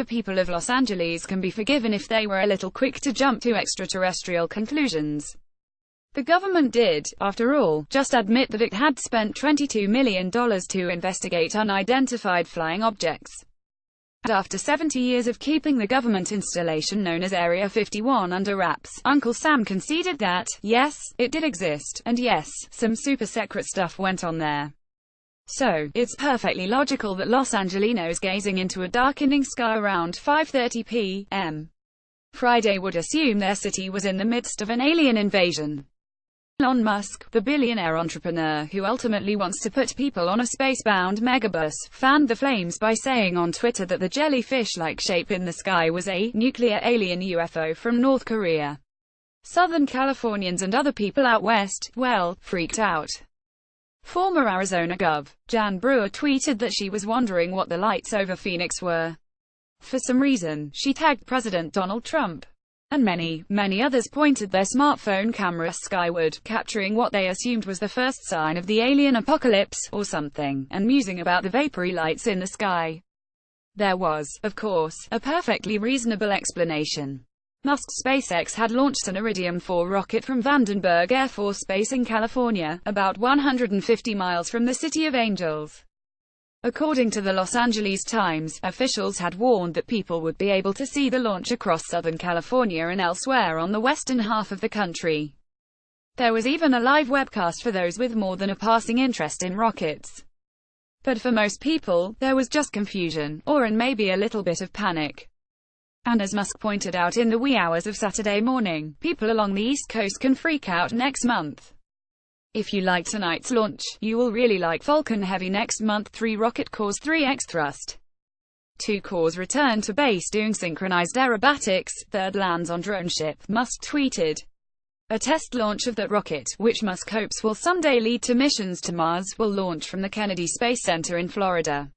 The people of Los Angeles can be forgiven if they were a little quick to jump to extraterrestrial conclusions. The government did, after all, just admit that it had spent $22 million to investigate unidentified flying objects. And after 70 years of keeping the government installation known as Area 51 under wraps, Uncle Sam conceded that, yes, it did exist, and yes, some super-secret stuff went on there. So, it's perfectly logical that Los Angelinos gazing into a darkening sky around 5:30 p.m. Friday would assume their city was in the midst of an alien invasion. Elon Musk, the billionaire entrepreneur who ultimately wants to put people on a space-bound megabus, fanned the flames by saying on Twitter that the jellyfish-like shape in the sky was a nuclear alien UFO from North Korea. Southern Californians and other people out west, well, freaked out. Former Arizona Gov. Jan Brewer tweeted that she was wondering what the lights over Phoenix were. For some reason, she tagged President Donald Trump. And many others pointed their smartphone cameras skyward, capturing what they assumed was the first sign of the alien apocalypse, or something, and musing about the vapory lights in the sky. There was, of course, a perfectly reasonable explanation. Musk's SpaceX had launched an Iridium 4 rocket from Vandenberg Air Force Base in California, about 150 miles from the City of Angels. According to the Los Angeles Times, officials had warned that people would be able to see the launch across Southern California and elsewhere on the western half of the country. There was even a live webcast for those with more than a passing interest in rockets. But for most people, there was just confusion, and maybe a little bit of panic. And as Musk pointed out in the wee hours of Saturday morning, people along the East Coast can freak out next month. If you like tonight's launch, you will really like Falcon Heavy next month. 3 rocket cores 3x thrust. 2 cores return to base doing synchronized aerobatics, 3rd lands on drone ship, Musk tweeted. A test launch of that rocket, which Musk hopes will someday lead to missions to Mars, will launch from the Kennedy Space Center in Florida.